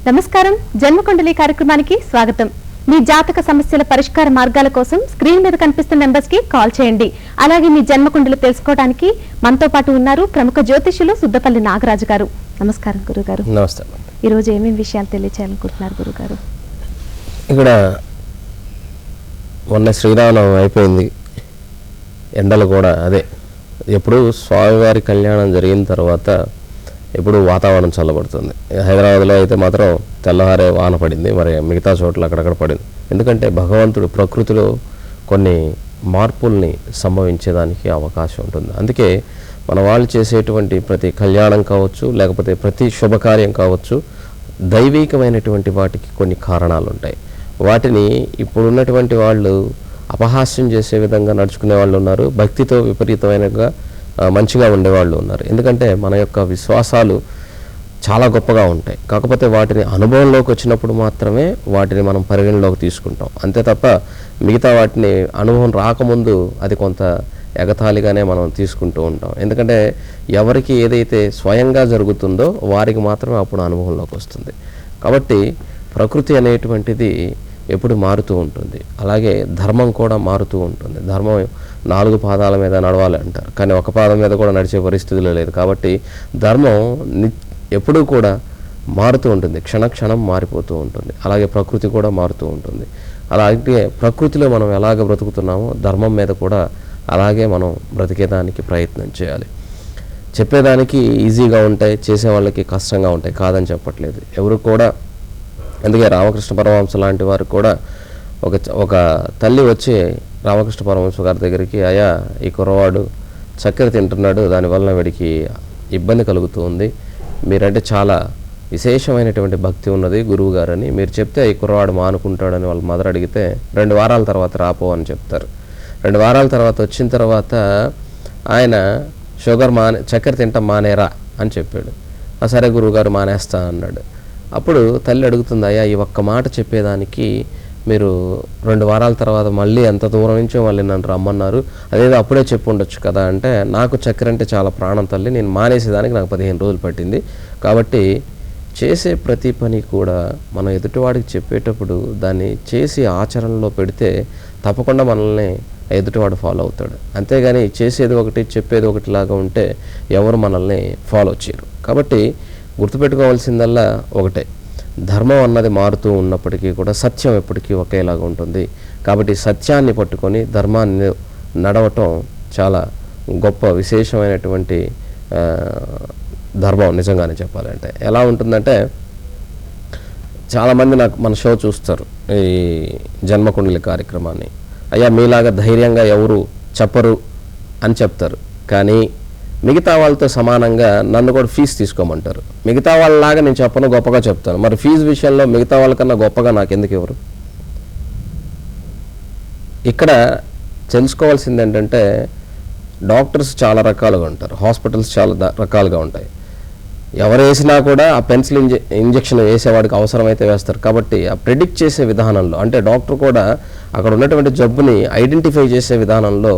నమస్కారం. జన్మకుండలి కార్యక్రమానికి స్వాగతం. మీ జాతక సమస్యల పరిష్కార మార్గాల కోసం స్క్రీన్ మీద కనిపిస్తున్న నెంబర్స్ కి కాల్ చేయండి. అలాగే మీ జన్మకుండలి తెలుసుకోవడానికి మనతో పాటు ఉన్నారు ప్రముఖ జ్యోతిష్యులు సుద్దపల్లి నాగరాజు గారు. నమస్కారం గురుగారు. నమస్తే. ఈ రోజు ఏమేమి విషయాలు తెలియచేయాలనుకుంటున్నారు గురుగారు? ఇక్కడ మొన్న శ్రీరామనవమి అయిపోయింది. ఎండలు కూడా ఎప్పుడు స్వామివారి కళ్యాణం జరిగిన తర్వాత ఎప్పుడు వాతావరణం చల్లబడుతుంది. హైదరాబాద్లో అయితే మాత్రం తెల్లవారే వాన పడింది, మరి మిగతా చోట్ల అక్కడక్కడ పడింది. ఎందుకంటే భగవంతుడు ప్రకృతిలో కొన్ని మార్పుల్ని సంభవించేదానికి అవకాశం ఉంటుంది. అందుకే మన వాళ్ళు చేసేటువంటి ప్రతి కళ్యాణం కావచ్చు, లేకపోతే ప్రతి శుభకార్యం కావచ్చు, దైవికమైనటువంటి వాటికి కొన్ని కారణాలు ఉంటాయి. వాటిని ఇప్పుడున్నటువంటి వాళ్ళు అపహాస్యం చేసే విధంగా నడుచుకునే వాళ్ళు ఉన్నారు, భక్తితో విపరీతమైనగా మంచిగా ఉండేవాళ్ళు ఉన్నారు. ఎందుకంటే మన యొక్క విశ్వాసాలు చాలా గొప్పగా ఉంటాయి. కాకపోతే వాటిని అనుభవంలోకి వచ్చినప్పుడు మాత్రమే వాటిని మనం పరిగణలోకి తీసుకుంటాం. అంతే తప్ప మిగతా వాటిని అనుభవం రాకముందు అది కొంత ఎగతాళిగానే మనం తీసుకుంటూ ఉంటాం. ఎందుకంటే ఎవరికి ఏదైతే స్వయంగా జరుగుతుందో వారికి మాత్రమే అప్పుడు అనుభవంలోకి వస్తుంది. కాబట్టి ప్రకృతి అనేటువంటిది ఎప్పుడు మారుతూ ఉంటుంది. అలాగే ధర్మం కూడా మారుతూ ఉంటుంది. ధర్మం 4 పాదాల మీద నడవాలి అంటారు, కానీ ఒక పాదం మీద కూడా నడిచే పరిస్థితిలో లేదు. కాబట్టి ధర్మం ఎప్పుడూ కూడా మారుతూ ఉంటుంది, క్షణక్షణం మారిపోతూ ఉంటుంది. అలాగే ప్రకృతి కూడా మారుతూ ఉంటుంది. అలాగే ప్రకృతిలో మనం ఎలాగ బ్రతుకుతున్నామో ధర్మం మీద కూడా అలాగే మనం బ్రతికేదానికి ప్రయత్నం చేయాలి. చెప్పేదానికి ఈజీగా ఉంటాయి, చేసేవాళ్ళకి కష్టంగా ఉంటాయి, కాదని చెప్పట్లేదు ఎవరు కూడా. అందుకే రామకృష్ణ పరమహంస లాంటి వారు కూడా ఒక తల్లి వచ్చి రామకృష్ణ పరమహంస గారి దగ్గరికి, అయ్యా ఈ కుర్రవాడు చక్కెర తింటున్నాడు, దానివల్ల వీడికి ఇబ్బంది కలుగుతూ ఉంది, మీరంటే చాలా విశేషమైనటువంటి భక్తి ఉన్నది గురువు గారని మీరు చెప్తే ఈ కుర్రవాడు మానుకుంటాడని వాళ్ళ మదర్ అడిగితే 2 వారాల తర్వాత రాపో అని చెప్తారు. 2 వారాల తర్వాత వచ్చిన తర్వాత ఆయన చక్కెర తింటాం మానేరా అని చెప్పాడు. సరే గురువుగారు మానేస్తా అన్నాడు. అప్పుడు తల్లి అడుగుతుంది, అయ్యా ఈ ఒక్క మాట చెప్పేదానికి మీరు 2 వారాల తర్వాత మళ్ళీ ఎంత దూరం నుంచో మళ్ళీ నన్ను రమ్మన్నారు, అదేదో అప్పుడే చెప్పు ఉండొచ్చు కదా అంటే, నాకు చక్కెర అంటే చాలా ప్రాణం తల్లి, నేను మానేసేదానికి నాకు 15 రోజులు పట్టింది. కాబట్టి చేసే ప్రతి పని కూడా మనం ఎదుటివాడికి చెప్పేటప్పుడు దాన్ని చేసి ఆచరణలో పెడితే తప్పకుండా మనల్ని ఎదుటివాడు ఫాలో అవుతాడు. అంతేగాని చేసేది ఒకటి చెప్పేది ఒకటిలాగా ఉంటే ఎవరు మనల్ని ఫాలో చేయరు. కాబట్టి గుర్తుపెట్టుకోవాల్సిందల్లా ఒకటే, ధర్మం అన్నది మారుతూ ఉన్నప్పటికీ కూడా సత్యం ఎప్పటికీ ఒకేలాగా ఉంటుంది. కాబట్టి సత్యాన్ని పట్టుకొని ధర్మాన్ని నడవటం చాలా గొప్ప విశేషమైనటువంటి ధర్మం. నిజంగానే చెప్పాలంటే ఎలా ఉంటుందంటే, చాలామంది నాకు మన షో చూస్తారు, ఈ జన్మకుండలి కార్యక్రమాన్ని, అయ్యా మీలాగా ధైర్యంగా ఎవరు చెప్పరు అని చెప్తారు. కానీ మిగతా వాళ్ళతో సమానంగా నన్ను కూడా ఫీజు తీసుకోమంటారు. మిగతా వాళ్ళలాగా నేను చెప్పను, గొప్పగా చెప్తాను. మరి ఫీజు విషయంలో మిగతా వాళ్ళకన్నా గొప్పగా నాకు ఎందుకు ఎవరు? ఇక్కడ తెలుసుకోవాల్సింది ఏంటంటే, డాక్టర్స్ చాలా రకాలుగా ఉంటారు, హాస్పిటల్స్ చాలా రకాలుగా ఉంటాయి. ఎవరు వేసినా కూడా ఆ పెన్సిల్ ఇంజెక్షన్ వేసేవాడికి అవసరమైతే వేస్తారు. కాబట్టి ఆ ప్రెడిక్ట్ చేసే విధానంలో, అంటే డాక్టర్ కూడా అక్కడ ఉన్నటువంటి జబ్బుని ఐడెంటిఫై చేసే విధానంలో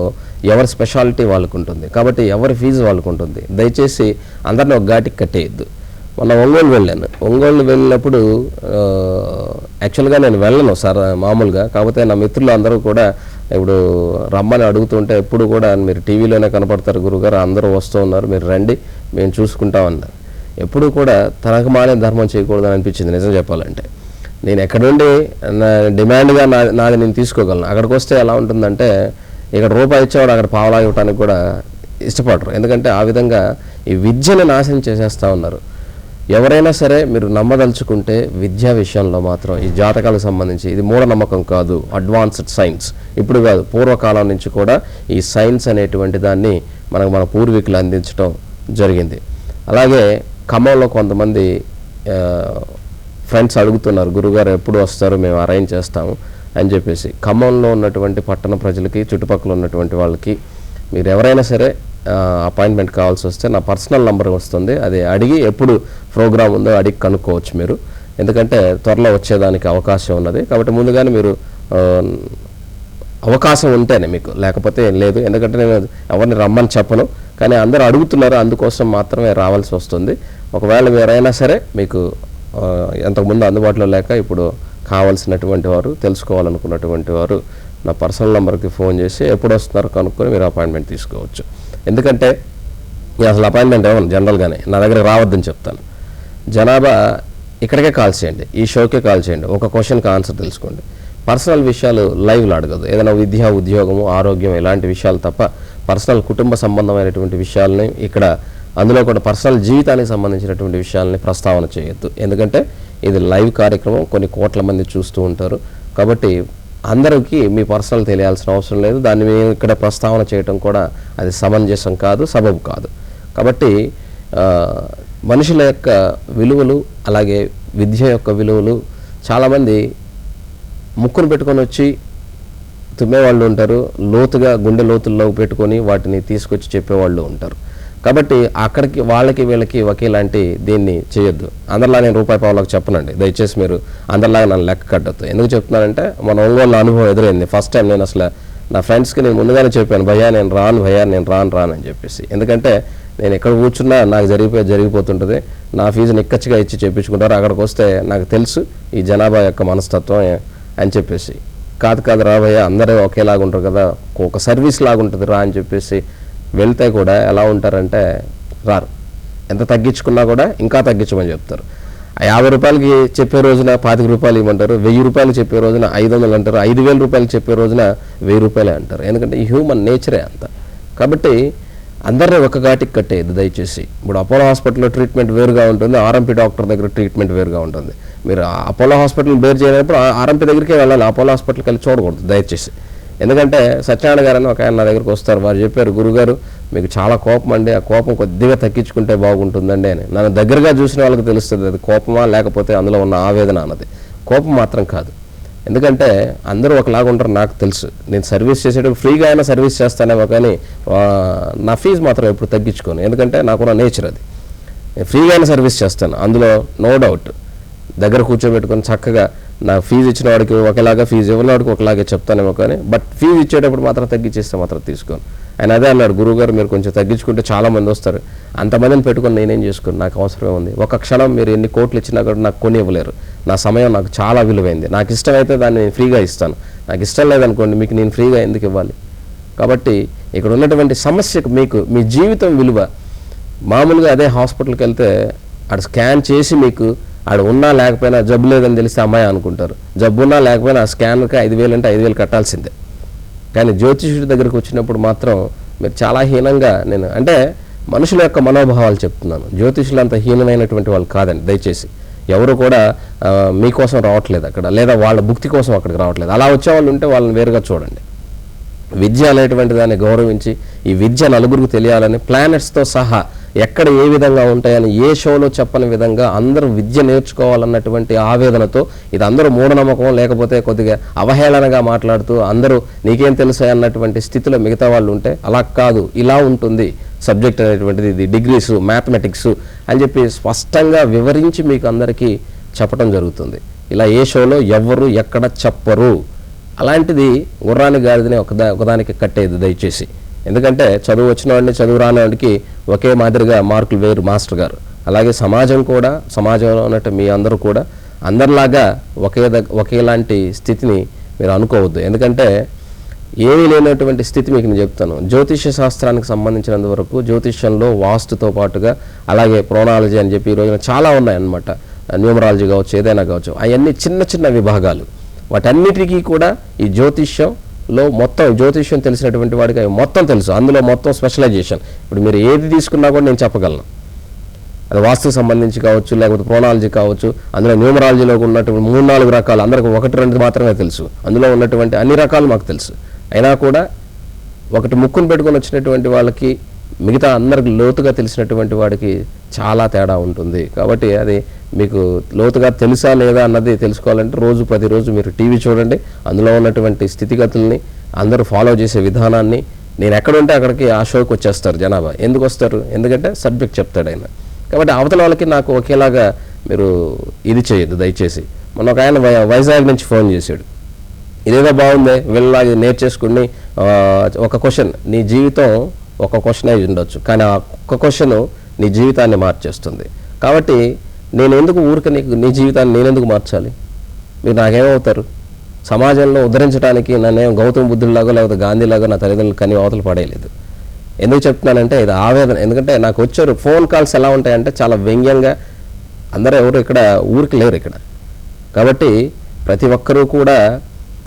ఎవరి స్పెషాలిటీ వాళ్ళకు ఉంటుంది. కాబట్టి ఎవరి ఫీజు వాళ్ళకు ఉంటుంది. దయచేసి అందరినీ ఒక ఘాటికి కట్టేయద్దు. మొన్న ఒంగోలు వెళ్ళినప్పుడు యాక్చువల్గా నేను వెళ్ళను సార్ మామూలుగా, కాకపోతే నా మిత్రులు అందరూ కూడా ఇప్పుడు రమ్మని అడుగుతుంటే ఎప్పుడు కూడా మీరు టీవీలోనే కనపడతారు గురుగారు, అందరూ వస్తూ ఉన్నారు, మీరు రండి మేము చూసుకుంటామన్నారు. ఎప్పుడు కూడా తనకు మానే ధర్మం చేయకూడదని అనిపించింది నిజం చెప్పాలంటే. నేను ఎక్కడ నుండి డిమాండ్గా నాది నేను తీసుకోగలను. అక్కడికి వస్తే ఎలా ఉంటుందంటే, ఇక్కడ రూపాయి ఇచ్చేవాడు అక్కడ పావలా ఇవ్వడానికి కూడా ఇష్టపడరు. ఎందుకంటే ఆ విధంగా ఈ విద్యను నాశనం చేసేస్తూ ఉన్నారు. ఎవరైనా సరే మీరు నమ్మదలుచుకుంటే విద్యా విషయంలో మాత్రం ఈ జాతకాలకు సంబంధించి ఇది మూఢనమ్మకం కాదు, అడ్వాన్స్డ్ సైన్స్. ఇప్పుడు కాదు, పూర్వకాలం నుంచి కూడా ఈ సైన్స్ అనేటువంటి దాన్ని మన పూర్వీకులు అందించడం జరిగింది. అలాగే ఖమ్మంలో కొంతమంది ఫ్రెండ్స్ అడుగుతున్నారు, గురుగారు ఎప్పుడు వస్తారు, మేము అరేంజ్ చేస్తాము అని చెప్పేసి. ఖమ్మంలో ఉన్నటువంటి పట్టణ ప్రజలకి, చుట్టుపక్కల ఉన్నటువంటి వాళ్ళకి మీరు ఎవరైనా సరే అపాయింట్మెంట్ కావాల్సి వస్తే నా పర్సనల్ నెంబర్ వస్తుంది, అది అడిగి ఎప్పుడు ప్రోగ్రామ్ ఉందో అడిగి కనుక్కోవచ్చు మీరు. ఎందుకంటే త్వరలో వచ్చేదానికి అవకాశం ఉన్నది. కాబట్టి ముందుగానే మీరు అవకాశం ఉంటేనే మీకు, లేకపోతే లేదు. ఎందుకంటే నేను ఎవరిని రమ్మని చెప్పను, కానీ అందరూ అడుగుతున్నారు, అందుకోసం మాత్రమే రావాల్సి వస్తుంది. ఒకవేళ ఎవరైనా సరే మీకు ఎంతకుముందు అందుబాటులో లేక ఇప్పుడు కావాల్సినటువంటి వారు, తెలుసుకోవాలనుకున్నటువంటి వారు నా పర్సనల్ నెంబర్కి ఫోన్ చేసి ఎప్పుడు వస్తున్నారో కనుక్కొని మీరు అపాయింట్మెంట్ తీసుకోవచ్చు. ఎందుకంటే నేను అసలు అపాయింట్మెంట్ ఇవ్వను జనరల్గానే, నా దగ్గరకు రావద్దని చెప్తాను. జనాభా ఇక్కడికే కాల్ చేయండి, ఈ షోకే కాల్ చేయండి, ఒక క్వశ్చన్కి ఆన్సర్ తెలుసుకోండి. పర్సనల్ విషయాలు లైవ్లో అడగదు. ఏదైనా విద్య, ఉద్యోగము, ఆరోగ్యం ఇలాంటి విషయాలు తప్ప పర్సనల్ కుటుంబ సంబంధమైనటువంటి విషయాలని ఇక్కడ, అందులో కూడా పర్సనల్ జీవితానికి సంబంధించినటువంటి విషయాలని ప్రస్తావన చేయొద్దు. ఎందుకంటే ఇది లైవ్ కార్యక్రమం, కొన్ని కోట్ల మంది చూస్తూ ఉంటారు. కాబట్టి అందరికీ మీ పర్సనల్ తెలియాల్సిన అవసరం లేదు. దాన్ని మేము ఇక్కడ ప్రస్తావన చేయటం కూడా అది సమంజసం కాదు, సబబు కాదు. కాబట్టి మనుషుల యొక్క విలువలు, అలాగే విద్య యొక్క విలువలు చాలామంది ముక్కును పెట్టుకొని వచ్చి తుమ్మేవాళ్ళు ఉంటారు, లోతుగా గుండె లోతుల్లో పెట్టుకొని వాటిని తీసుకొచ్చి చెప్పేవాళ్ళు ఉంటారు. కాబట్టి అక్కడికి వాళ్ళకి వీళ్ళకి ఒకేలాంటి దీన్ని చేయొద్దు. అందరిలా నేను రూపాయి పావులకు చెప్పనండి, దయచేసి మీరు అందరిలాగా నన్ను లెక్క కట్టద్దు. ఎందుకు చెప్తున్నానంటే మన ఒంగోలు అనుభవం ఎదురైంది. ఫస్ట్ టైం నేను అసలు నా ఫ్రెండ్స్కి నేను ముందుగానే చెప్పాను, భయ్యా నేను రాను అని చెప్పేసి. ఎందుకంటే నేను ఎక్కడ కూర్చున్నా నాకు జరిగిపోతుంటుంది, నా ఫీజు నిక్కచ్చిగా ఇచ్చి చెప్పించుకుంటారు. అక్కడికి వస్తే నాకు తెలుసు ఈ జనాభా యొక్క మనస్తత్వం అని చెప్పేసి. కాదు రా భయ్యా, అందరూ ఒకేలాగా ఉంటారు కదా, ఒక సర్వీస్ లాగా ఉంటుంది రా అని చెప్పేసి వెళ్తే కూడా ఎలా ఉంటారంటే రారు. ఎంత తగ్గించుకున్నా కూడా ఇంకా తగ్గించమని చెప్తారు. 50 రూపాయలకి చెప్పే రోజున 25 రూపాయలు ఇవ్వమంటారు, 1000 రూపాయలు చెప్పే రోజున 500 అంటారు, 5000 రూపాయలు చెప్పే రోజున 1000 రూపాయలే అంటారు. ఎందుకంటే ఈ హ్యూమన్ నేచరే అంత. కాబట్టి అందరినీ ఒక ఘాటికి కట్టేది దయచేసి. ఇప్పుడు అపోలో హాస్పిటల్లో ట్రీట్మెంట్ వేరుగా ఉంటుంది, ఆర్ఎంపీ డాక్టర్ దగ్గర ట్రీట్మెంట్ వేరుగా ఉంటుంది. మీరు అపోలో హాస్పిటల్ బేర్ చేయనప్పుడు ఆర్ఎంపీ దగ్గరికే వెళ్ళాలి, అపోలో హాస్పిటల్కి వెళ్ళి చూడకూడదు దయచేసి. ఎందుకంటే సత్యనారాయణ గారు అని ఒక ఆయన నా దగ్గరకు వస్తారు, వారు చెప్పారు, గురుగారు మీకు చాలా కోపం అండి, ఆ కోపం కొద్దిగా తగ్గించుకుంటే బాగుంటుందండి అని. నన్ను దగ్గరగా చూసిన వాళ్ళకి తెలుస్తుంది అది కోపమా లేకపోతే అందులో ఉన్న ఆవేదన అన్నది. కోపం మాత్రం కాదు. ఎందుకంటే అందరూ ఒకలాగా ఉంటారు నాకు తెలుసు. నేను సర్వీస్ చేసేటప్పుడు ఫ్రీగా అయినా సర్వీస్ చేస్తానేమో, కానీ నా ఫీజు మాత్రం ఎప్పుడు తగ్గించుకోను. ఎందుకంటే నాకున్న నేచర్ అది. నేను ఫ్రీగా అయినా సర్వీస్ చేస్తాను, అందులో నో డౌట్. దగ్గర కూర్చోబెట్టుకొని చక్కగా నా ఫీజు ఇచ్చిన వాడికి ఒకలాగా, ఫీజు ఇవ్వని వాడికి ఒకలాగే చెప్తానేమో, కానీ బట్ ఫీజు ఇచ్చేటప్పుడు మాత్రం తగ్గించేస్తే మాత్రం తీసుకోను. ఆయన అదే అన్నాడు, గురువుగారు మీరు కొంచెం తగ్గించుకుంటే చాలామంది వస్తారు, అంతమందిని పెట్టుకొని నేనేం చేసుకోను, నాకు అవసరమే ఉంది. ఒక క్షణం మీరు ఎన్ని కోట్లు ఇచ్చినా కూడా నాకు కొని ఇవ్వలేరు. నా సమయం నాకు చాలా విలువైంది. నాకు ఇష్టమైతే దాన్ని నేను ఫ్రీగా ఇస్తాను, నాకు ఇష్టం లేదనుకోండి మీకు నేను ఫ్రీగా ఎందుకు ఇవ్వాలి? కాబట్టి ఇక్కడ ఉన్నటువంటి సమస్యకు మీకు మీ జీవితం విలువ. మామూలుగా అదే హాస్పిటల్కి వెళ్తే ఆడ స్కాన్ చేసి మీకు ఆడ ఉన్నా లేకపోయినా జబ్బు లేదని తెలిస్తే అమ్మాయి అనుకుంటారు, జబ్బు ఉన్నా లేకపోయినా ఆ స్కాన్కి 5000 అంటే 5000 కట్టాల్సిందే. కానీ జ్యోతిష్యుడి దగ్గరికి వచ్చినప్పుడు మాత్రం మీరు చాలా హీనంగా, నేను అంటే మనుషుల యొక్క మనోభావాలు చెప్తున్నాను, జ్యోతిష్యులు అంత హీనమైనటువంటి వాళ్ళు కాదండి దయచేసి. ఎవరు కూడా మీకోసం రావట్లేదు అక్కడ, లేదా వాళ్ళ భుక్తి కోసం అక్కడికి రావట్లేదు. అలా వచ్చేవాళ్ళు ఉంటే వాళ్ళని వేరుగా చూడండి. విద్య అనేటువంటి దాన్ని గౌరవించి, ఈ విద్య నలుగురికి తెలియాలని ప్లానెట్స్తో సహా ఎక్కడ ఏ విధంగా ఉంటాయని ఏ షోలో చెప్పని విధంగా అందరూ విద్య నేర్చుకోవాలన్నటువంటి ఆవేదనతో, ఇది అందరూ మూఢనమ్మకం లేకపోతే కొద్దిగా అవహేళనగా మాట్లాడుతూ అందరూ నీకేం తెలుసా అన్నటువంటి స్థితిలో మిగతా వాళ్ళు ఉంటే, అలా కాదు ఇలా ఉంటుంది సబ్జెక్ట్ అనేటువంటిది, ఇది డిగ్రీస్ మ్యాథమెటిక్స్ అని చెప్పి స్పష్టంగా వివరించి మీకు అందరికీ చెప్పడం జరుగుతుంది. ఇలా ఏ షోలో ఎవ్వరు ఎక్కడ చెప్పరు. అలాంటిది గుర్రాన్ని గాడిదని ఒకదానికి కట్టేది దయచేసి. ఎందుకంటే చదువు వచ్చిన వాడిని చదువు రాని వాడికి ఒకే మాదిరిగా మార్కులు వేరు మాస్టర్ గారు. అలాగే సమాజం కూడా, సమాజంలో ఉన్నట్టు మీ అందరూ కూడా అందరిలాగా ఒకేలాంటి స్థితిని మీరు అనుకోవద్దు. ఎందుకంటే ఏమీ లేనటువంటి స్థితి మీకు నేను చెప్తాను. జ్యోతిష్య శాస్త్రానికి సంబంధించినంత వరకు జ్యోతిష్యంలో వాస్తుతో పాటుగా అలాగే ప్రోనాలజీ అని చెప్పి ఈ రోజున చాలా ఉన్నాయన్నమాట. న్యూమరాలజీ కావచ్చు, ఏదైనా కావచ్చు, అవన్నీ చిన్న చిన్న విభాగాలు. వాటన్నిటికీ కూడా ఈ జ్యోతిష్యంలో మొత్తం జ్యోతిష్యం తెలిసినటువంటి వాడికి అవి మొత్తం తెలుసు. అందులో మొత్తం స్పెషలైజేషన్. ఇప్పుడు మీరు ఏది తీసుకున్నా కూడా నేను చెప్పగలను. అది వాస్తుకు సంబంధించి కావచ్చు, లేకపోతే ప్రోనాలజీ కావచ్చు, అందులో న్యూమరాలజీలో ఉన్నటువంటి 3-4 రకాలు, అందరికి 1-2 మాత్రమే తెలుసు. అందులో ఉన్నటువంటి అన్ని రకాలు మాకు తెలుసు. అయినా కూడా ఒకటి ముక్కును పెట్టుకొని వచ్చినటువంటి వాళ్ళకి మిగతా అందరికి లోతుగా తెలిసినటువంటి వాడికి చాలా తేడా ఉంటుంది. కాబట్టి అది మీకు లోతుగా తెలుసా లేదా అన్నది తెలుసుకోవాలంటే ప్రతిరోజు మీరు టీవీ చూడండి. అందులో ఉన్నటువంటి స్థితిగతుల్ని అందరూ ఫాలో చేసే విధానాన్ని, నేను ఎక్కడుంటే అక్కడికి ఆ షోకి వచ్చేస్తారు జనాభా. ఎందుకు వస్తారు? ఎందుకంటే సబ్జెక్ట్ చెప్తాడు ఆయన. కాబట్టి అవతల వాళ్ళకి నాకు ఒకేలాగా మీరు ఇది చేయొద్దు దయచేసి. మొన్న ఒక ఆయన వైజాగ్ నుంచి ఫోన్ చేశాడు, ఇదేదో బాగుంది వీళ్ళలాగా నేర్చేసుకుని ఒక క్వశ్చన్, నీ జీవితం ఒక క్వశ్చన్ అయి ఉండొచ్చు, కానీ ఆ ఒక్క క్వశ్చన్ నీ జీవితాన్ని మార్చేస్తుంది. కాబట్టి నేను ఎందుకు ఊరికే నీ జీవితాన్ని నేను ఎందుకు మార్చాలి? మీరు నాకేమవుతారు? సమాజంలో ఉద్ధరించడానికి నన్నేం గౌతమ బుద్ధుడిలాగో లేకపోతే గాంధీలాగో నా తల్లిదండ్రులు కని అవతలు పడేయలేదు. ఎందుకు చెప్తున్నానంటే ఇది ఆవేదన. ఎందుకంటే నాకు వచ్చారు ఫోన్ కాల్స్ ఎలా ఉంటాయంటే చాలా వ్యంగ్యంగా, అందరూ ఎవరు ఇక్కడ ఊరికి లేరు ఇక్కడ. కాబట్టి ప్రతి ఒక్కరూ కూడా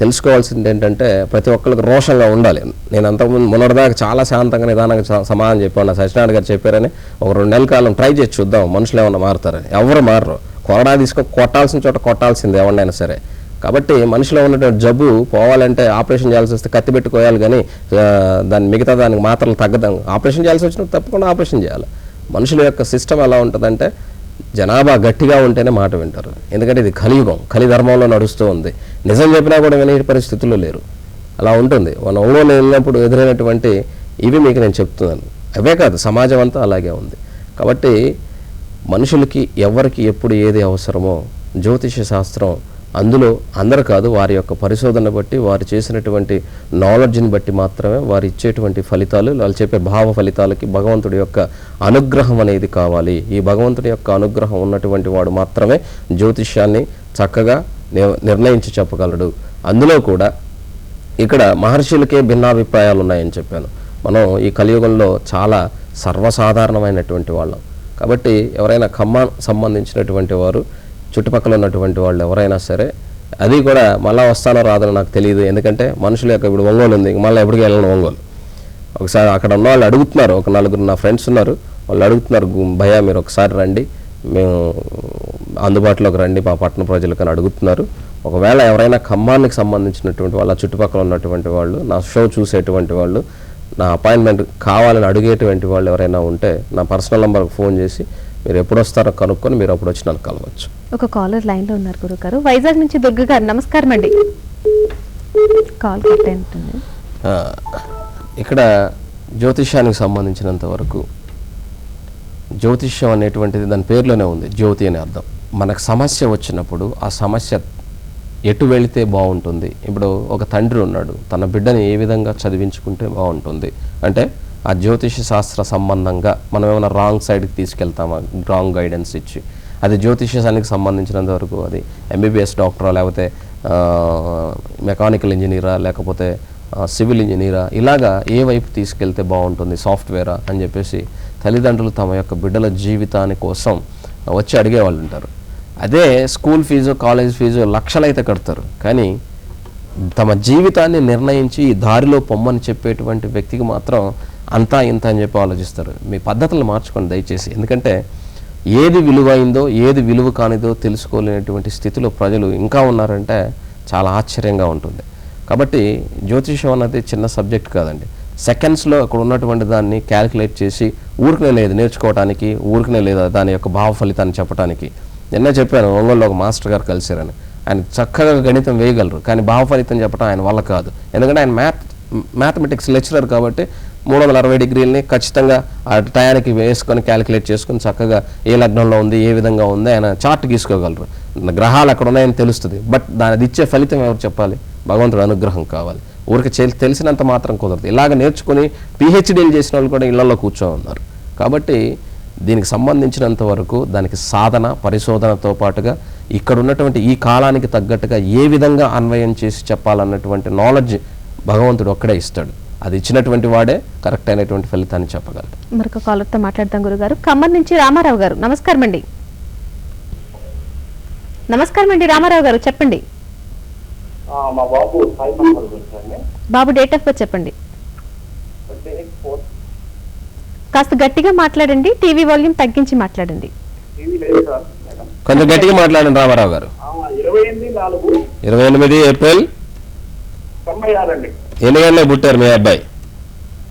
తెలుసుకోవాల్సింది ఏంటంటే ప్రతి ఒక్కరికి రోషంగా ఉండాలి. నేను అంతకుముందు మొన్నటిదాకా చాలా శాంతంగా నిదానంగా సమాధానం చెప్పాను. సత్యనారాయణ గారు చెప్పారని ఒక 2 నెలల కాలం ట్రై చేసి చూద్దాం మనుషులు ఏమన్నా మారుతారని. ఎవరు మారరు. కొరడా తీసుకొని కొట్టాల్సిన చోట కొట్టాల్సింది ఎవరినైనా సరే. కాబట్టి మనిషిలో ఉన్నటువంటి జబ్బు పోవాలంటే ఆపరేషన్ చేయాల్సి వస్తే కత్తి పెట్టుకోవాలి, కానీ మిగతా దానికి మాత్రలు తగ్గదాం. ఆపరేషన్ చేయాల్సి వచ్చినప్పుడు తప్పకుండా ఆపరేషన్ చేయాలి. మనుషుల యొక్క సిస్టమ్ ఎలా ఉంటుందంటే జనాభా గట్టిగా ఉంటేనే మాట వింటారు. ఎందుకంటే ఇది కలియుగం, కలిధర్మంలో నడుస్తూ ఉంది. నిజం చెప్పినా కూడా వినే పరిస్థితుల్లో లేరు. అలా ఉంటుంది. మన ఊళ్ళో వెళ్ళినప్పుడు ఎదురైనటువంటి ఇవి మీకు నేను చెప్తున్నాను. అవే కాదు, సమాజం అంతా అలాగే ఉంది. కాబట్టి మనుషులకి ఎవరికి ఎప్పుడు ఏది అవసరమో జ్యోతిష శాస్త్రం అందులో అందరూ కాదు, వారి యొక్క పరిశోధన బట్టి వారు చేసినటువంటి నాలెడ్జ్ని బట్టి మాత్రమే వారు ఇచ్చేటువంటి ఫలితాలు, వాళ్ళు చెప్పే భావ ఫలితాలకి భగవంతుడి యొక్క అనుగ్రహం అనేది కావాలి. ఈ భగవంతుడి యొక్క అనుగ్రహం ఉన్నటువంటి వాడు మాత్రమే జ్యోతిష్యాన్ని చక్కగా నిర్ణయించి చెప్పగలడు. అందులో కూడా ఇక్కడ మహర్షులకే భిన్నాభిప్రాయాలు ఉన్నాయని చెప్పాను. మనం ఈ కలియుగంలో చాలా సర్వసాధారణమైనటువంటి వాళ్ళం. కాబట్టి ఎవరైనా సంబంధించినటువంటి వారు, చుట్టుపక్కల ఉన్నటువంటి వాళ్ళు ఎవరైనా సరే, అది కూడా మళ్ళీ వస్తానో రాదో నాకు తెలియదు. ఎందుకంటే మనుషుల యొక్క ఇప్పుడు ఒంగోలు ఉంది, మళ్ళీ ఎప్పటికీ వెళ్ళను ఒంగోలు. ఒకసారి అక్కడ ఉన్న వాళ్ళు అడుగుతున్నారు, ఒక 4 నా ఫ్రెండ్స్ ఉన్నారు, వాళ్ళు అడుగుతున్నారు, భయ్యా మీరు ఒకసారి రండి, మేము అందుబాటులోకి రండి మా పట్టణ ప్రజలకు అని అడుగుతున్నారు. ఒకవేళ ఎవరైనా ఖమ్మానికి సంబంధించినటువంటి వాళ్ళు, చుట్టుపక్కల ఉన్నటువంటి వాళ్ళు, నా షో చూసేటువంటి వాళ్ళు, నా అపాయింట్మెంట్ కావాలని అడిగేటువంటి వాళ్ళు ఎవరైనా ఉంటే నా పర్సనల్ నెంబర్కి ఫోన్ చేసి మీరు ఎప్పుడు వస్తారో కనుక్కొని మీరు అప్పుడు వచ్చి నన్ను కలవచ్చు. ఒక కాలర్ లైన్ లో ఉన్నారు గురువు గారు. వైజాగ్ నుంచి దుర్గ గారు, నమస్కారం అండి. కాల్ కట్ అవుతుంది. ఇక్కడ జ్యోతిష్యానికి సంబంధించినంత వరకు జ్యోతిష్యం అనేటువంటిది దాని పేరులోనే ఉంది, జ్యోతి అనే అర్థం. మనకు సమస్య వచ్చినప్పుడు ఆ సమస్య ఎటు వెళితే బాగుంటుంది. ఇప్పుడు ఒక తండ్రి ఉన్నాడు, తన బిడ్డని ఏ విధంగా చదివించుకుంటే బాగుంటుంది అంటే ఆ జ్యోతిష శాస్త్ర సంబంధంగా మనం ఏమైనా రాంగ్ సైడ్కి తీసుకెళ్తామా, రాంగ్ గైడెన్స్ ఇచ్చి. అది జ్యోతిష్యానికి సంబంధించినంత వరకు అది ఎంబీబీఎస్ డాక్టరా, లేకపోతే మెకానికల్ ఇంజనీరా, లేకపోతే సివిల్ ఇంజనీరా, ఇలాగా ఏ వైపు తీసుకెళ్తే బాగుంటుంది, సాఫ్ట్వేరా అని చెప్పేసి తల్లిదండ్రులు తమ యొక్క బిడ్డల జీవితాని కోసం వచ్చి అడిగేవాళ్ళు ఉంటారు. అదే స్కూల్ ఫీజు, కాలేజ్ ఫీజు లక్షలైతే కడతారు, కానీ తమ జీవితాన్ని నిర్ణయించి ఈ దారిలో పొమ్మని చెప్పేటువంటి వ్యక్తికి మాత్రం అంతా ఇంత అని చెప్పి ఆలోచిస్తారు. మీ పద్ధతులు మార్చుకోండి దయచేసి. ఎందుకంటే ఏది విలువైందో ఏది విలువ కానిదో తెలుసుకోలేనటువంటి స్థితిలో ప్రజలు ఇంకా ఉన్నారంటే చాలా ఆశ్చర్యంగా ఉంటుంది. కాబట్టి జ్యోతిషం అన్నది చిన్న సబ్జెక్ట్ కాదండి. సెకండ్స్లో అక్కడ ఉన్నటువంటి దాన్ని క్యాలిక్యులేట్ చేసి ఊరికనే లేదు నేర్చుకోవడానికి, ఊరికనే లేదా దాని యొక్క భావ ఫలితాన్ని చెప్పడానికి. నిన్న చెప్పాను, ఒంగోలులో ఒక మాస్టర్ గారు కలిసారని. ఆయన చక్కగా గణితం వేయగలరు, కానీ భావ ఫలితం చెప్పడం ఆయన వల్ల కాదు. ఎందుకంటే ఆయన మ్యాథమెటిక్స్ లెక్చరర్ కాబట్టి 360 డిగ్రీలని ఖచ్చితంగా ఆ టయానికి వేసుకొని క్యాలిక్యులేట్ చేసుకొని చక్కగా ఏ లగ్నంలో ఉంది, ఏ విధంగా ఉంది ఆయన చార్ట్ గీసుకోగలరు. గ్రహాలు అక్కడ ఉన్నాయని తెలుస్తుంది. బట్ దాని ఇచ్చే ఫలితం ఎవరు చెప్పాలి? భగవంతుడు అనుగ్రహం కావాలి. ఊరికి తెలిసినంత మాత్రం కుదరదు. ఇలాగ నేర్చుకుని పిహెచ్డీలు చేసిన వాళ్ళు కూడా ఇళ్లలో కూర్చో ఉన్నారు. కాబట్టి దీనికి సంబంధించినంత వరకు దానికి సాధన, పరిశోధనతో పాటుగా ఇక్కడ ఉన్నటువంటి ఈ కాలానికి తగ్గట్టుగా ఏ విధంగా అన్వయం చేసి చెప్పాలన్నటువంటి నాలెడ్జ్ భగవంతుడు ఒక్కడే ఇస్తాడు. అది ఇచ్చినటువంటి వాడే కరెక్ట్ అయినటువంటి ఫలితాన్ని చెప్పగలరు. మరొక కాలర్తో మాట్లాడతాం గురుగారు. ఖమ్మం నుంచి రామారావు గారు, నమస్కారం అండి. నమస్కారం అండి రామారావు గారు, చెప్పండి. బాబు డేట్ ఆఫ్ బర్త్ చెప్పండి. కాస్త గట్టిగా మాట్లాడండి, టీవీ వాల్యూమ్ తగ్గించి మాట్లాడండి. కొంచెం గట్టిగా మాట్లాడండి రామారావు గారు. 28 ఏప్రిల్ 96 ఎన్ని గంటలకు పుట్టారు మీ అబ్బాయి?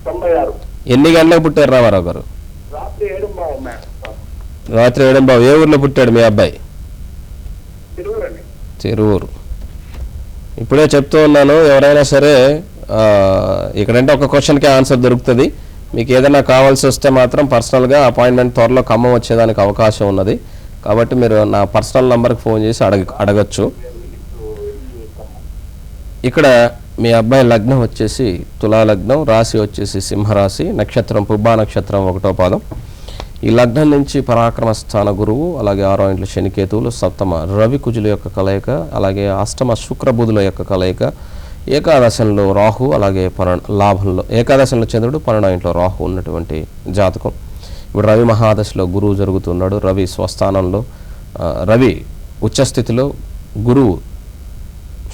96. ఎన్ని గంటలకు పుట్టారు రామారావు గారు? రాత్రి 7:15. ఏ ఊర్లో పుట్టాడు మీ అబ్బాయి? చెరువూరు. ఇప్పుడే చెప్తూ ఉన్నాను, ఎవరైనా సరే ఇక్కడంటే ఒక క్వశ్చన్కి ఆన్సర్ దొరుకుతుంది. మీకు ఏదైనా కావాల్సి వస్తే మాత్రం పర్సనల్గా అపాయింట్మెంట్ త్వరలో ఖమ్మం వచ్చేదానికి అవకాశం ఉన్నది. కాబట్టి మీరు నా పర్సనల్ నెంబర్కి ఫోన్ చేసి అడగచ్చు. ఇక్కడ మీ అబ్బాయి లగ్నం వచ్చేసి తులా లగ్నం, రాశి వచ్చేసి సింహరాశి, నక్షత్రం పుబ్బా నక్షత్రం 1వ పాదం. ఈ లగ్నం నుంచి పరాక్రమ స్థాన గురువు, అలాగే 6వ ఇంట్లో శనికేతువులు, సప్తమ రవి కుజుల యొక్క కలయిక, అలాగే అష్టమ శుక్రబుధుల యొక్క కలయిక, ఏకాదశంలో రాహు, అలాగే లాభంలో ఏకాదశంలో చంద్రుడు, 12వ ఇంట్లో రాహు ఉన్నటువంటి జాతకం. ఇప్పుడు రవి మహాదశలో గురువు జరుగుతున్నాడు. రవి స్వస్థానంలో, రవి ఉచ్చస్థితిలో, గురువు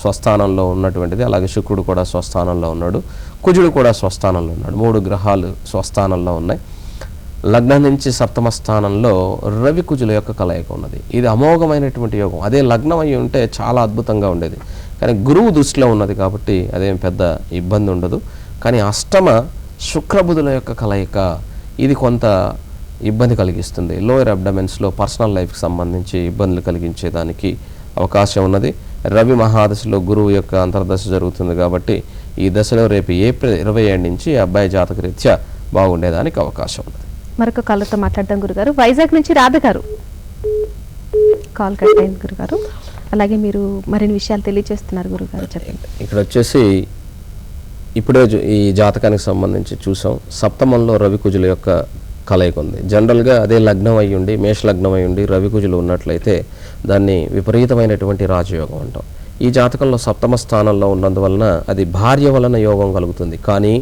స్వస్థానంలో ఉన్నటువంటిది. అలాగే శుక్రుడు కూడా స్వస్థానంలో ఉన్నాడు, కుజుడు కూడా స్వస్థానంలో ఉన్నాడు. 3 గ్రహాలు స్వస్థానంలో ఉన్నాయి. లగ్నం నుంచి సప్తమ స్థానంలో రవి కుజుల యొక్క కలయిక ఉన్నది. ఇది అమోఘమైనటువంటి యోగం. అదే లగ్నం అయి ఉంటే చాలా అద్భుతంగా ఉండేది, కానీ గురువు దృష్టిలో ఉన్నది కాబట్టి అదేం పెద్ద ఇబ్బంది ఉండదు. కానీ అష్టమ శుక్రబుధుల యొక్క కలయిక ఇది కొంత ఇబ్బంది కలిగిస్తుంది. లోయర్ అబ్డమెన్స్లో పర్సనల్ లైఫ్కి సంబంధించి ఇబ్బందులు కలిగించేదానికి అవకాశం ఉన్నది. రవి మహాదశలో గురువు యొక్క అంతర్దశ జరుగుతుంది కాబట్టి ఈ దశలో రేపు ఏప్రిల్ 27 నుంచి అబ్బాయి జాతక రీత్యా బాగుండేదానికి అవకాశం ఉన్నది. మరొక కాలర్తో మాట్లాడదాం గురుగారు. వైజాగ్ నుంచి రాధ గారు కాల్ కట్ అయింది గురుగారు. అలాగే మీరు మరిన్ని విషయాలు తెలియజేస్తున్నారు గురుగారు, చెప్పండి. ఇక్కడ వచ్చేసి ఇప్పుడే ఈ జాతకానికి సంబంధించి చూసాం. సప్తమంలో రవి కుజుల యొక్క కలయిక ఉంది. జనరల్గా అదే లగ్నం అయి ఉండి, మేష లగ్నం అయి ఉండి రవి కుజులు ఉన్నట్లయితే దాన్ని విపరీతమైనటువంటి రాజయోగం అంటాం. ఈ జాతకంలో సప్తమ స్థానంలో ఉన్నందువలన అది భార్య వలన యోగం కలుగుతుంది. కానీ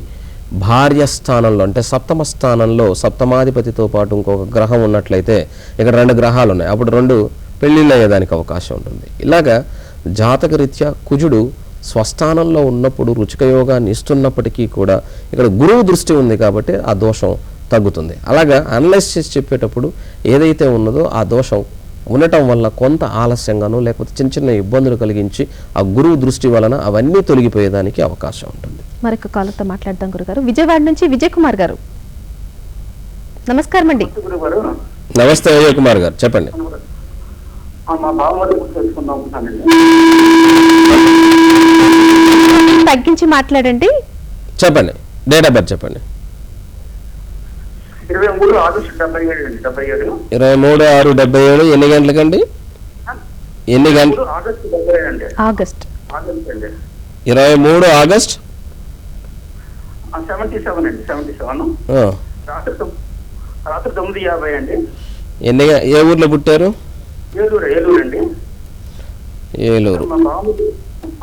భార్య స్థానంలో అంటే సప్తమ స్థానంలో సప్తమాధిపతితో పాటు ఇంకొక గ్రహం ఉన్నట్లయితే ఇక్కడ 2 గ్రహాలు ఉన్నాయి, అప్పుడు 2 పెళ్ళిళ్ళు అయ్యేదానికి అవకాశం ఉంటుంది. ఇలాగా జాతకరీత్యా కుజుడు స్వస్థానంలో ఉన్నప్పుడు రుచిక యోగాన్ని ఇస్తున్నప్పటికీ కూడా ఇక్కడ గురువు దృష్టి ఉంది కాబట్టి ఆ దోషం తగ్గుతుంది. అలాగా అనలైజ్ చేసి చెప్పేటప్పుడు ఏదైతే ఉన్నదో ఆ దోషం ఉండటం వల్ల కొంత ఆలస్యంగానో లేకపోతే చిన్న చిన్న ఇబ్బందులు కలిగించి ఆ గురువు దృష్టి వలన అవన్నీ తొలగిపోయేదానికి అవకాశం ఉంటుంది. మరొక కాలర్తో మాట్లాడదాం గురుగారు. విజయవాడ నుంచి విజయ్ కుమార్ గారు, నమస్కారం అండి. నమస్తే విజయ్ కుమార్ గారు, చెప్పండి. తగ్గించి మాట్లాడండి, చెప్పండి. డేట్ ఆఫ్ బర్త్ చెప్పండి. 23 ఆగస్టు 77. 23/6/77. ఎన్ని గంటలకండి? ఎన్ని గంటలు? ఆగస్ట్ 23 ఆగస్ట్ 77 అండి. 77 రాత్రి 9:50 అండి. ఏ ఊర్లో పుట్టారు? ఏలూరు అండి. ఏలూరు.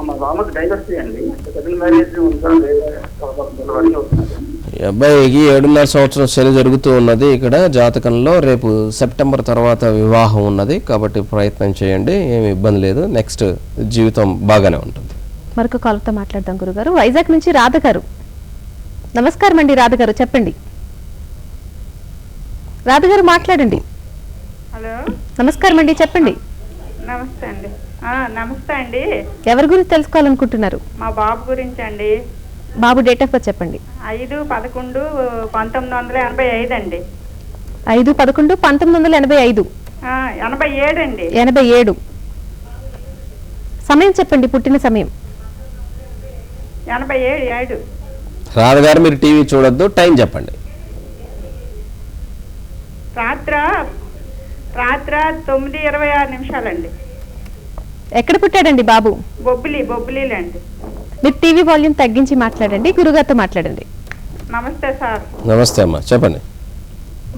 మా బామ్మకి డైవర్సీ అండి. సెకండ్ మ్యారేజ్ ఉందా ఈ అబ్బాయికి 7.5 సంవత్సరం శని జరుగుతూ ఉన్నది ఇక్కడ జాతకంలో. రేపు సెప్టెంబర్ తర్వాత వివాహం ఉన్నది కాబట్టి ప్రయత్నం చేయండి, ఏమి ఇబ్బంది లేదు. నెక్స్ట్ జీవితం బాగానే ఉంటుంది. మరొక కాలర్తో మాట్లాడదాం గురుగారు. వైజాగ్ నుంచి రాధ గారు, నమస్కారం అండి. రాధ గారు చెప్పండి. రాధ గారు మాట్లాడండి. హలో, నమస్కారం అండి, చెప్పండి. నమస్తే అండి. నమస్తే అండి. ఎవరి గురించి తెలుసుకోవాలనుకుంటున్నారు? మా బాబు గురించి అండి. బాబు డేట్ ఆఫ్ బర్త్ చెప్పండి. 5/11/1985 అండి. 5/11/1985. 87 అండి. 87. సమయం చెప్పండి, పుట్టిన సమయం. 87. రాధగారు మీరు టీవీ చూడొద్దు, టైం చెప్పండి. రాత్ర 9:26 అండి. ఎక్కడ పుట్టాడండి బాబు? బొబ్బిలీలండి. మీరు టీవీ వాల్యూమ్ తగ్గించి మాట్లాడండి, గురుగారితో మాట్లాడండి. నమస్తే సార్. నమస్తే అమ్మా, చెప్పండి.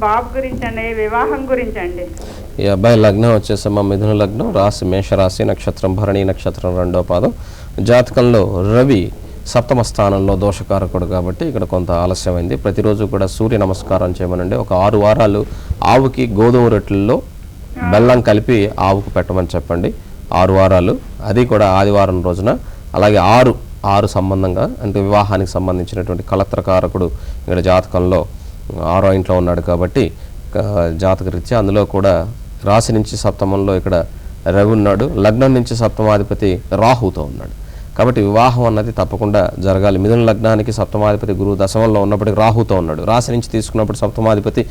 బాబు గురించి అండి, వివాహం గురించి అండి. ఈ అబ్బాయి లగ్నం వచ్చేసమ్మా మిథున లగ్నం, రాశి మేషరాశి, నక్షత్రం భరణి, నక్షత్రం 2వ పాదం. జాతకంలో రవి సప్తమ స్థానంలో దోషకారకుడు కాబట్టి ఇక్కడ కొంత ఆలస్యమైంది. ప్రతిరోజు కూడా సూర్య నమస్కారం చేయమనండి. ఒక 6 వారాలు ఆవుకి గోధుమ రొట్టెల్లో బెల్లం కలిపి ఆవుకు పెట్టమని చెప్పండి. 6 వారాలు, అది కూడా ఆదివారం రోజున. అలాగే 6 సంబంధంగా అంటే వివాహానికి సంబంధించినటువంటి కళత్రకారకుడు ఇక్కడ జాతకంలో 6వ ఇంట్లో ఉన్నాడు కాబట్టి జాతక రీత్యా అందులో కూడా రాశి నుంచి సప్తమంలో ఇక్కడ రవి ఉన్నాడు. లగ్నం నుంచి సప్తమాధిపతి రాహుతో ఉన్నాడు కాబట్టి వివాహం అన్నది తప్పకుండా జరగాలి. మిథున లగ్నానికి సప్తమాధిపతి గురువు దశమంలో ఉన్నప్పటికీ రాహుతో ఉన్నాడు. రాశి నుంచి తీసుకున్నప్పుడు సప్తమాధిపతి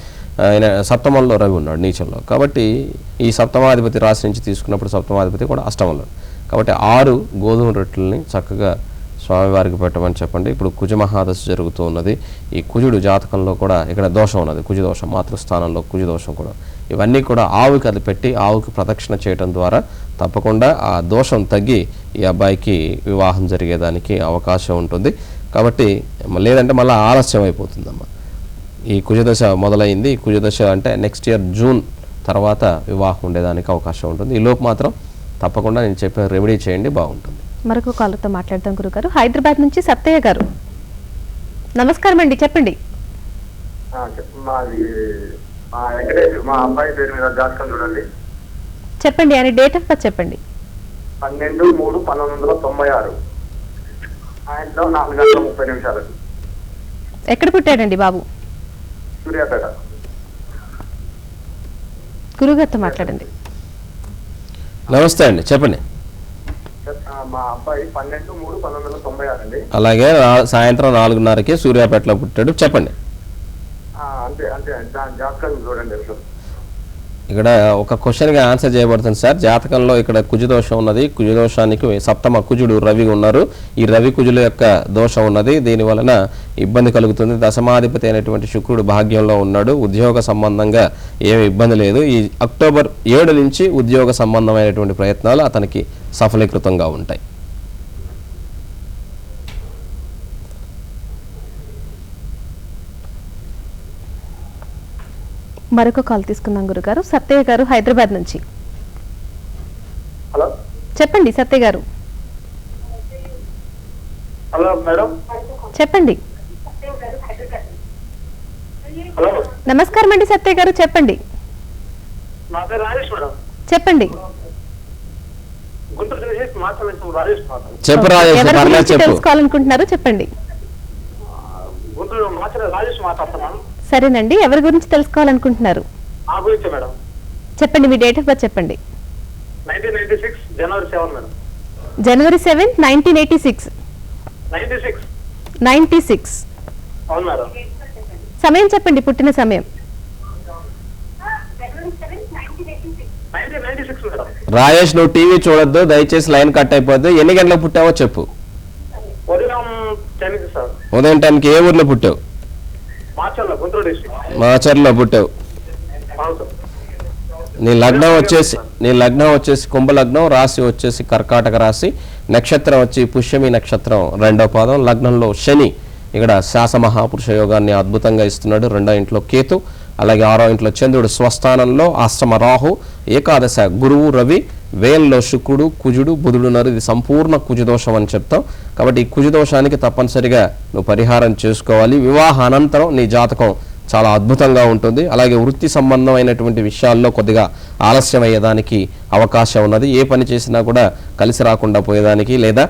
ఆయన సప్తమంలో రవి ఉన్నాడు నీచంలో. కాబట్టి ఈ సప్తమాధిపతి రాశి నుంచి తీసుకున్నప్పుడు సప్తమాధిపతి కూడా అష్టమంలో. కాబట్టి 6 గోధుమ రొట్టెలని చక్కగా స్వామివారికి పెట్టమని చెప్పండి. ఇప్పుడు కుజ మహాదశ జరుగుతూ ఉన్నది. ఈ కుజుడు జాతకంలో కూడా ఇక్కడ దోషం ఉన్నది, కుజ దోషం, మాతృస్థానంలో కుజ దోషం కూడా. ఇవన్నీ కూడా ఆవుకి అది పెట్టి ఆవుకి ప్రదక్షిణ చేయడం ద్వారా తప్పకుండా ఆ దోషం తగ్గి ఈ అబ్బాయికి వివాహం జరిగేదానికి అవకాశం ఉంటుంది. కాబట్టి లేదంటే మళ్ళీ ఆలస్యం అయిపోతుందమ్మా. ఈ కుజదశ మొదలైంది. ఈ కుజదశ అంటే నెక్స్ట్ ఇయర్ జూన్ తర్వాత వివాహం ఉండేదానికి అవకాశం ఉంటుంది. ఈ లోపు మాత్రం తప్పకుండా నేను చెప్పిన రెమెడీ చేయండి, బాగుంటుంది. మరొక కాలర్తో మాట్లాడదాం గురుగారు. హైదరాబాద్ నుంచి సత్తయ్య గారు, నమస్కారం అండి, చెప్పండి. మా వెంకటేష్ మా అబ్బాయి పేరు మీద జాతకం చూడండి. చెప్పండి, ఆయన డేట్ ఆఫ్ బర్త్ చెప్పండి. 12/3/1996 ఆయనలో 4:30 ఎక్కడ పుట్టాడండి బాబు? సూర్యాపేట. గురుగారితో మాట్లాడండి. నమస్తే అండి, చెప్పండి. మా అబ్బాయి 12/3/1996 అండి. అలాగే సాయంత్రం 4:30కి సూర్యాపేటలో పుట్టాడు. చెప్పండి. అంతే అంతే దాని జాతకం చూడండి. ఇక్కడ ఒక క్వశ్చన్గా ఆన్సర్ చేయబడుతుంది సార్. జాతకంలో ఇక్కడ కుజదోషం ఉన్నది. కుజదోషానికి సప్తమ కుజుడు రవి ఉన్నారు. ఈ రవి కుజుల యొక్క దోషం ఉన్నది. దీని వలన ఇబ్బంది కలుగుతుంది. దశమాధిపతి అయినటువంటి శుక్రుడు భాగ్యంలో ఉన్నాడు. ఉద్యోగ సంబంధంగా ఏమి ఇబ్బంది లేదు. ఈ అక్టోబర్ 7 నుంచి ఉద్యోగ సంబంధమైనటువంటి ప్రయత్నాలు అతనికి సఫలీకృతంగా ఉంటాయి. మరొక కాల్ తీసుకుందాం గురుగారు. సత్తయ్య గారు హైదరాబాద్ నుంచి. హలో, చెప్పండి సత్తయ్య గారు. హలో మేడం, చెప్పండి. హలో, నమస్కారం అండి సత్తయ్య గారు, చెప్పండి. నా పేరు రాజేష్ మేడం. చెప్పండి. గుంటూరు నుంచి మాట్లాడుతున్నాను. రాజేష్ మాట్లాడు. చెప్పు రాజేష్, ఎవరి పర్లేదు గురించి చెప్పు. తెలుసుకోవాలనుకుంటున్నారో చెప్పండి. గుంటూరు రాజేష్ మాట్లాడుతున్నాను. సరేనండి, ఎవరి గురించి తెలుసుకోవాలనుకుంటున్నారు? ఆ గురించి మేడం. చెప్పండి, మీ డేట్ ఆఫ్ బర్త్ చెప్పండి. 1996 జనవరి 7 మేడం. జనవరి 7, 1986. 96 అవును మేడం. సమయం చెప్పండి, పుట్టిన సమయం. 1996 మేడం. రాజేష్, నువ్వు టీవీ చూడొద్దు దయచేసి, లైన్ కట్ అయిపోద్ది. ఎన్ని గంటలకు పుట్టావో చెప్పు. ఉదయం 10కి సార్. ఉదయం 10కి ఏ ఊర్లో పుట్టావు? మార్చల్లో, గుంటూరు డిస్ట్రిక్ట్. మాచర్లో పుట్టావు. అవును సార్. నీ లగ్నం వచ్చేసి కుంభ లగ్నం, రాశి వచ్చేసి కర్కాటక రాశి, నక్షత్రం వచ్చి పుష్యమి నక్షత్రం 2వ పాదం. లగ్నంలో శని ఇక్కడ శాస మహాపురుష యోగాన్ని అద్భుతంగా ఇస్తున్నాడు. 2వ ఇంట్లో కేతు, అలాగే 6వ ఇంట్లో చంద్రుడు స్వస్థానంలో, అష్టమ రాహు, ఏకాదశ గురువు రవి, వేల్లో శుక్రుడు, కుజుడు, బుధుడు ఉన్నారు. ఇది సంపూర్ణ కుజదోషం అని చెప్తాం. కాబట్టి ఈ కుజదోషానికి తప్పనిసరిగా నువ్వు పరిహారం చేసుకోవాలి. వివాహ అనంతరం నీ జాతకం చాలా అద్భుతంగా ఉంటుంది. అలాగే వృత్తి సంబంధమైనటువంటి విషయాల్లో కొద్దిగా ఆలస్యం అయ్యేదానికి అవకాశం ఉన్నది. ఏ పని చేసినా కూడా కలిసి రాకుండా పోయేదానికి లేదా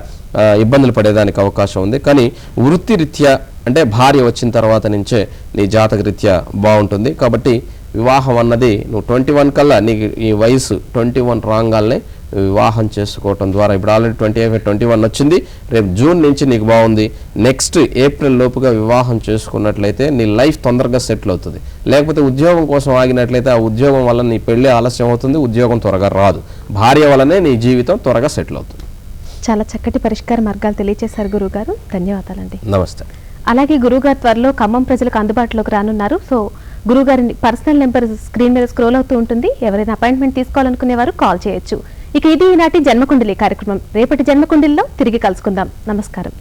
ఇబ్బందులు పడేదానికి అవకాశం ఉంది. కానీ వృత్తి రీత్యా అంటే భార్య వచ్చిన తర్వాత నుంచే నీ జాతక రీత్యా బాగుంటుంది. కాబట్టి వివాహం అన్నది నువ్వు 21 కల్లా నీకు ఈ వయసు 21 రాగానే వివాహం చేసుకోవటం ద్వారా, ఇప్పుడు ఆల్రెడీ 21 వచ్చింది, రేపు జూన్ నుంచి నీకు బాగుంది. నెక్స్ట్ ఏప్రిల్ లోపుగా వివాహం చేసుకున్నట్లయితే నీ లైఫ్ తొందరగా సెటిల్ అవుతుంది. లేకపోతే ఉద్యోగం కోసం ఆగినట్లయితే ఆ ఉద్యోగం వల్ల నీ పెళ్లి ఆలస్యం అవుతుంది, ఉద్యోగం త్వరగా రాదు. భార్య వల్లనే నీ జీవితం త్వరగా సెటిల్ అవుతుంది. చాలా చక్కటి పరిష్కార మార్గాలు తెలియజేశారు గురువుగారు, ధన్యవాదాలండి. నమస్తే. అలాగే గురువుగారు త్వరలో ఖమ్మం ప్రజలకు అందుబాటులోకి రానున్నారు. సో గురువుగారి పర్సనల్ నెంబర్ స్క్రీన్ మీద స్క్రోల్ అవుతూ ఉంటుంది. ఎవరైనా అపాయింట్మెంట్ తీసుకోవాలనుకునేవారు కాల్ చేయొచ్చు. ఇక ఇది ఈనాటి జన్మకుండలి కార్యక్రమం. రేపటి జన్మకుండలిలో తిరిగి కలుసుకుందాం. నమస్కారం.